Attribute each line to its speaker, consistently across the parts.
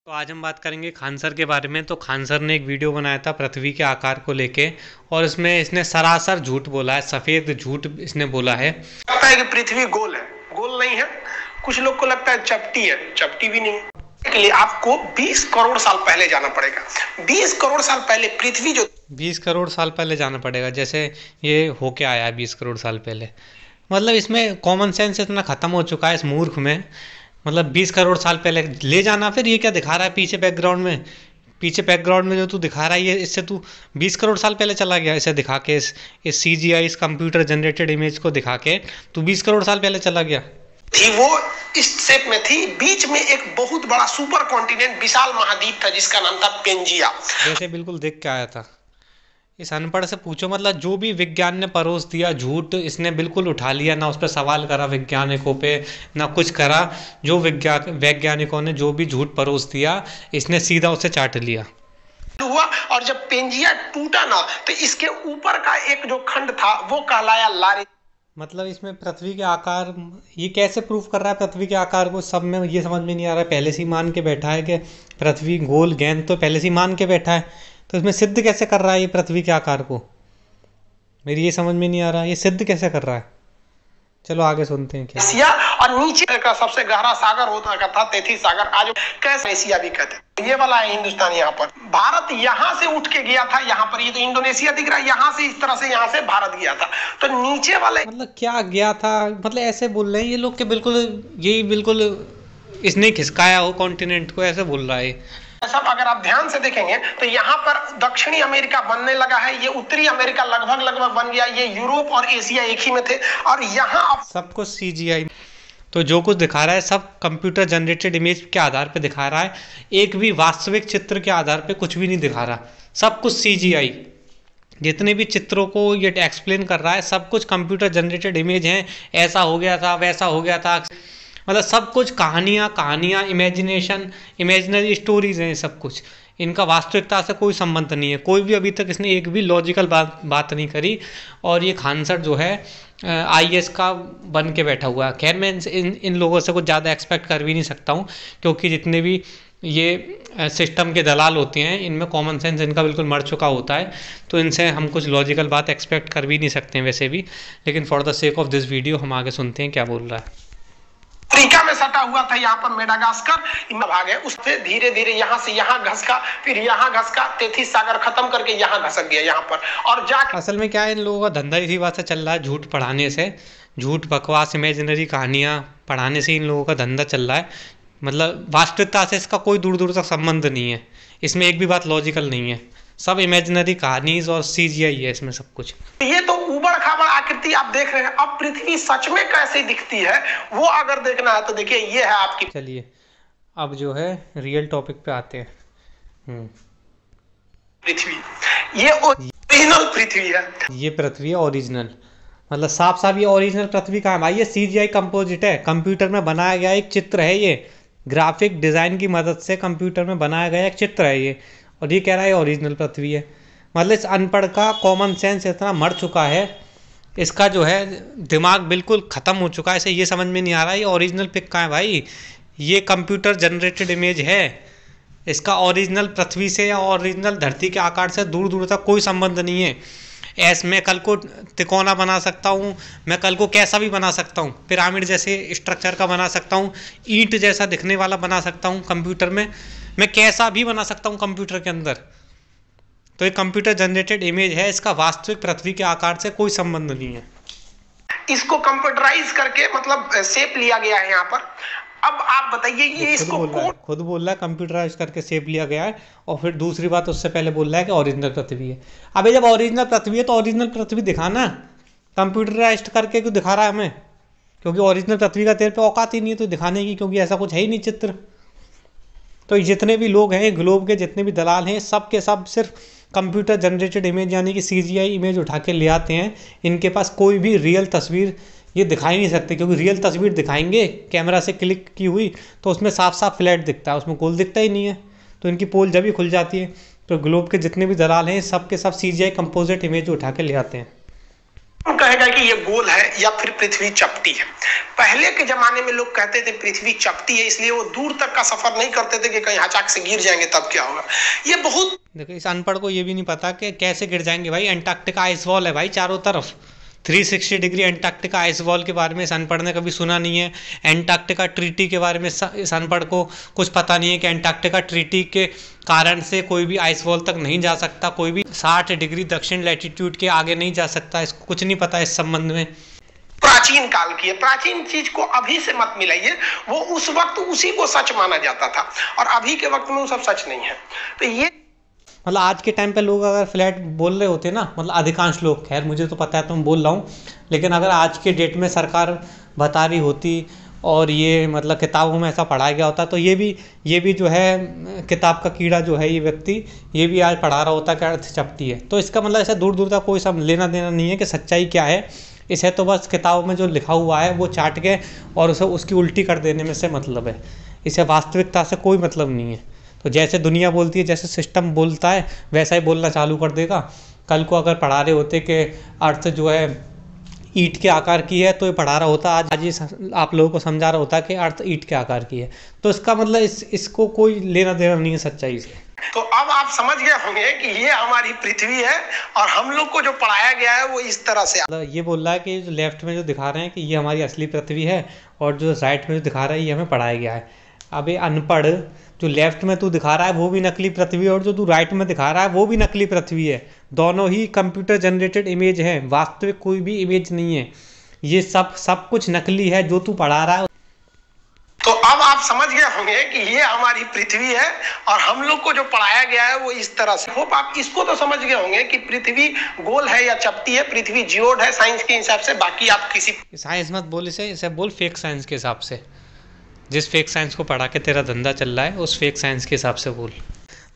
Speaker 1: तो आज हम बात करेंगे खान सर के बारे में। तो खान सर ने एक वीडियो बनाया था पृथ्वी के आकार को लेके, और इसमें इसने सरासर झूठ बोला है, सफेद झूठ इसने बोला है।
Speaker 2: लगता है कि पृथ्वी गोल है, गोल नहीं है। कुछ लोग को लगता है चपटी है, चपटी भी नहीं है। के लिए आपको 20 करोड़ साल पहले जाना पड़ेगा। 20 करोड़ साल पहले पृथ्वी जो
Speaker 1: 20 करोड़ साल पहले जाना पड़ेगा, जैसे ये होके आया है 20 करोड़ साल पहले। मतलब इसमें कॉमन सेंस इतना ख़त्म हो चुका है इस मूर्ख में। मतलब 20 करोड़ साल पहले ले जाना, फिर ये क्या दिखा रहा है पीछे बैकग्राउंड में? पीछे बैकग्राउंड में जो तू दिखा रहा है, ये इससे तू 20 करोड़ साल पहले चला गया। इसे दिखा के इस CGI, इस कंप्यूटर जनरेटेड इमेज को दिखा के तू 20 करोड़ साल पहले चला गया।
Speaker 2: थी वो इस शेप में थी। बीच में एक बहुत बड़ा सुपर कॉन्टिनेंट, विशाल महाद्वीप था जिसका नाम था पेंजिया।
Speaker 1: जैसे बिल्कुल देख के आया था। इस अनपढ़ से पूछो, मतलब जो भी विज्ञान ने परोस दिया झूठ इसने बिल्कुल उठा लिया, ना उस पर सवाल करा वैज्ञानिकों पे, ना कुछ करा। जो वैज्ञानिकों ने जो भी झूठ परोस दिया, इसने सीधा उसे चाट लिया
Speaker 2: हुआ। और जब पेंजिया टूटा ना, तो इसके ऊपर का एक जो खंड था वो कहलाया लारे।
Speaker 1: मतलब इसमें पृथ्वी के आकार, ये कैसे प्रूफ कर रहा है पृथ्वी के आकार को? सब में ये समझ में नहीं आ रहा है। पहले से ही मान के बैठा है कि पृथ्वी गोल, गेंद तो पहले से ही मान के बैठा है, तो इसमें सिद्ध कैसे कर रहा है ये पृथ्वी के आकार को? मेरी ये समझ में नहीं आ रहा है, ये सिद्ध कैसे कर रहा है। चलो आगे सुनते हैं क्या।
Speaker 2: एशिया और नीचे का सबसे गहरा सागर होता था तैथी सागर, आज कैसे एशिया भी कहते हैं। ये वाला है हिंदुस्तान। यहाँ पर भारत यहाँ से उठ के गया था, यहाँ पर ये तो इंडोनेशिया दिख रहा है, यहाँ से इस तरह से यहाँ से भारत गया था। तो नीचे वाले
Speaker 1: मतलब क्या गया था, मतलब ऐसे बोल रहे हैं ये लोग के बिल्कुल यही बिल्कुल इसने खिसकाया हो कॉन्टिनेंट को, ऐसे बोल रहा है
Speaker 2: सब। अगर आप ध्यान से देखेंगे तो यहाँ पर दक्षिणी अमेरिका बनने लगा है, ये उत्तरी अमेरिका लगभग बन गया, ये यूरोप और एशिया एक ही में थे। और यहाँ अब
Speaker 1: सब कुछ CGI। तो जो कुछ दिखा रहा है सब कंप्यूटर जनरेटेड इमेज के आधार पे दिखा रहा है, एक भी वास्तविक चित्र के आधार पे कुछ भी नहीं दिखा रहा। सब कुछ CGI। जितने भी चित्रों को ये एक्सप्लेन कर रहा है सब कुछ कंप्यूटर जनरेटेड इमेज हैं। ऐसा हो गया था, वैसा हो गया था, मतलब सब कुछ कहानियाँ, इमेजिनेशन, इमेजिनरी स्टोरीज हैं सब कुछ। इनका वास्तविकता से कोई संबंध नहीं है। कोई भी अभी तक इसने एक भी लॉजिकल बात नहीं करी। और ये खान सर जो है IAS का बन के बैठा हुआ है। खैर मैं इन लोगों से कुछ ज़्यादा एक्सपेक्ट कर भी नहीं सकता हूँ, क्योंकि जितने भी ये सिस्टम के दलाल होते हैं इनमें कॉमन सेंस इनका बिल्कुल मर चुका होता है। तो इनसे हम कुछ लॉजिकल बात एक्सपेक्ट कर भी नहीं सकते हैं वैसे भी। लेकिन for the sake of this video हम आगे सुनते हैं क्या बोल रहा है।
Speaker 2: अफ्रीका में सटा हुआ था, यहाँ पर मेडागास्कर भाग है, उससे धीरे धीरे यहाँ से यहाँ घसका, फिर यहाँ घसका, तैथीस सागर खत्म करके यहाँ घसक गया यहाँ पर। और जाकर
Speaker 1: असल में क्या है, इन लोगों का धंधा इसी बात से चल रहा है, झूठ पढ़ाने से, झूठ बकवास इमेजिनरी कहानियाँ पढ़ाने से इन लोगों का धंधा चल रहा है। मतलब वास्तविकता से इसका कोई दूर दूर तक संबंध नहीं है। इसमें एक भी बात लॉजिकल नहीं है, सब इमेजिनरी कहानीज और CGI है इसमें सब कुछ।
Speaker 2: ये तो उबड़ खाबड़ आकृति आप देख रहे हैं। अब पृथ्वी सच में कैसे दिखती है वो अगर देखना है तो देखिए, ये है आपकी।
Speaker 1: चलिए अब जो है रियल टॉपिक पे आते हैं।
Speaker 2: पृथ्वी ये ओरिजिनल पृथ्वी है।
Speaker 1: ये पृथ्वी है ओरिजिनल, मतलब साफ साफ ये ओरिजिनल पृथ्वी कहाँ है भाई? ये CGI कंपोजिट है, कंप्यूटर में बनाया गया एक चित्र है। ये ग्राफिक डिज़ाइन की मदद से कंप्यूटर में बनाया गया एक चित्र है ये, और ये कह रहा है ओरिजिनल पृथ्वी है। मतलब इस अनपढ़ का कॉमन सेंस इतना मर चुका है, इसका जो है दिमाग बिल्कुल ख़त्म हो चुका है। इसे ये समझ में नहीं आ रहा है ये ओरिजिनल पिक कहाँ है भाई? ये कंप्यूटर जनरेटेड इमेज है, इसका ओरिजिनल पृथ्वी से या ओरिजिनल धरती के आकार से दूर दूर तक कोई संबंध नहीं है। ऐसे मैं कल को तिकोना बना सकता हूँ, मैं कल को कैसा भी बना सकता हूँ, पिरामिड जैसे स्ट्रक्चर का बना सकता हूँ, ईंट जैसा दिखने वाला बना सकता हूँ कंप्यूटर में, मैं कैसा भी बना सकता हूँ कंप्यूटर के अंदर। तो ये कंप्यूटर जनरेटेड इमेज है, इसका वास्तविक पृथ्वी के आकार से कोई संबंध नहीं है।
Speaker 2: इसको कंप्यूटराइज करके मतलब शेप लिया गया है यहाँ पर। अब आप बताइए ये इसको
Speaker 1: खुद बोल रहा है कंप्यूटराइज करके शेप लिया गया है, और फिर दूसरी बात उससे पहले बोल रहा है कि ओरिजिनल पृथ्वी है। अबे जब ओरिजिनल पृथ्वी है तो ओरिजिनल पृथ्वी दिखाना, कंप्यूटराइज करके क्यों दिखा रहा है हमें? क्योंकि ओरिजिनल पृथ्वी का तेरे पे औकात ही नहीं है तो दिखाने की, क्योंकि ऐसा कुछ है ही नहीं चित्र। तो जितने भी लोग हैं ग्लोब के, जितने भी दलाल हैं, सब के सब सिर्फ कंप्यूटर जनरेटेड इमेज यानी कि CGI इमेज उठा के ले आते हैं। इनके पास कोई भी रियल तस्वीर ये दिखा ही नहीं सकते, क्योंकि रियल तस्वीर दिखाएंगे कैमरा से क्लिक की हुई तो उसमें साफ साफ फ्लैट दिखता है, उसमें गोल दिखता ही नहीं है। तो इनकी पोल जब ही खुल जाती है। तो ग्लोब के जितने भी दलाल हैं सब के सब CGI कंपोजिट इमेज उठा के ले आते हैं।
Speaker 2: कहेगा कि ये गोल है या फिर पृथ्वी चपटी है। पहले के जमाने में लोग कहते थे पृथ्वी चपटी है, इसलिए वो दूर तक का सफर नहीं करते थे कि कहीं अचानक से गिर जाएंगे तब क्या होगा। ये बहुत
Speaker 1: देखो, इस अनपढ़ को ये भी नहीं पता कि कैसे गिर जाएंगे भाई। अंटार्कटिका आइस वॉल है भाई चारों तरफ, 360 डिग्री अंटार्कटिका आइस वॉल के बारे में इस अनपढ़ ने कभी सुना नहीं है। अंटार्कटिका ट्रीटी के बारे में इस अनपढ़ को कुछ पता नहीं है कि अंटार्कटिका ट्रीटी के कारण से कोई भी आइस वॉल तक नहीं जा सकता, कोई भी 60 डिग्री दक्षिण लैटिट्यूड के आगे नहीं जा सकता। इसको कुछ नहीं पता इस संबंध में।
Speaker 2: प्राचीन काल की है, प्राचीन चीज को अभी से मत मिलाइए। वो उस वक्त उसी को सच माना जाता था और अभी के वक्त में वो सब सच नहीं है। तो ये
Speaker 1: मतलब आज के टाइम पे लोग अगर फ्लैट बोल रहे होते ना, मतलब अधिकांश लोग, खैर मुझे तो पता है तो मैं बोल रहा हूँ, लेकिन अगर आज के डेट में सरकार बता रही होती और ये मतलब किताबों में ऐसा पढ़ाया गया होता, तो ये भी जो है किताब का कीड़ा जो है ये व्यक्ति, ये भी आज पढ़ा रहा होता कि अर्थ चपटी है। तो इसका मतलब ऐसा दूर दूर तक कोई सब लेना देना नहीं है कि सच्चाई क्या है। इसे तो बस किताबों में जो लिखा हुआ है वो चाट के और उसे उसकी उल्टी कर देने में से मतलब है। इसे वास्तविकता से कोई मतलब नहीं है। तो जैसे दुनिया बोलती है, जैसे सिस्टम बोलता है, वैसा ही बोलना चालू कर देगा। कल को अगर पढ़ा रहे होते कि अर्थ जो है ईंट के आकार की है, तो ये पढ़ा रहा होता, आज ये आप लोगों को समझा रहा होता कि अर्थ ईंट के आकार की है। तो इसका मतलब इसको कोई लेना देना नहीं है सच्चाई से।
Speaker 2: तो अब आप समझ गए होंगे कि ये हमारी पृथ्वी है और हम लोग को जो पढ़ाया गया है वो इस तरह से।
Speaker 1: ये बोल रहा है कि जो लेफ्ट में जो दिखा रहे हैं कि ये हमारी असली पृथ्वी है और जो राइट में जो दिखा रहा है ये हमें पढ़ाया गया है। अब ये अनपढ़, जो लेफ्ट में तू दिखा रहा है वो भी नकली पृथ्वी है और जो तू राइट में दिखा रहा है वो भी नकली पृथ्वी है। दोनों ही कंप्यूटर जनरेटेड इमेज हैं, वास्तविक कोई भी इमेज नहीं है। ये सब कुछ नकली है जो तू पढ़ा रहा है।
Speaker 2: तो अब आप समझ गए होंगे कि ये हमारी पृथ्वी है और हम लोग को जो पढ़ाया गया है वो इस तरह से। होप आप इसको तो समझ गए होंगे कि पृथ्वी गोल है या चपटी है, पृथ्वी जियोड है साइंस के हिसाब से। बाकी आप किसी
Speaker 1: साइंस मत बोल, इसे बोल फेक साइंस के हिसाब से। जिस फेक साइंस को पढ़ा के तेरा धंधा चल रहा है उस फेक साइंस के हिसाब से बोल।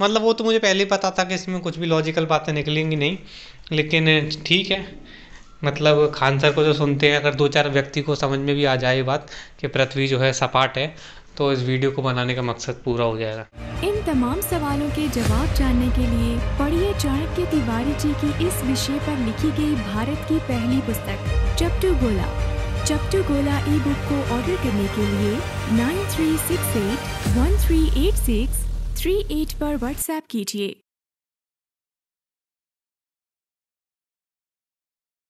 Speaker 1: मतलब वो तो मुझे पहले ही पता था कि इसमें कुछ भी लॉजिकल बातें निकलेंगी नहीं, लेकिन ठीक है। मतलब खान सर को जो सुनते हैं, अगर 2-4 व्यक्ति को समझ में भी आ जाए बात कि पृथ्वी जो है सपाट है, तो इस वीडियो को बनाने का मकसद पूरा हो जाएगा।
Speaker 3: इन तमाम सवालों के जवाब जानने के लिए पढ़िए चाणक्य तिवारी जी की इस विषय पर लिखी गई भारत की पहली पुस्तक चपटू गोला। चपटू गोला ई बुक को ऑर्डर करने के लिए 9368138638 पर व्हाट्सएप कीजिए।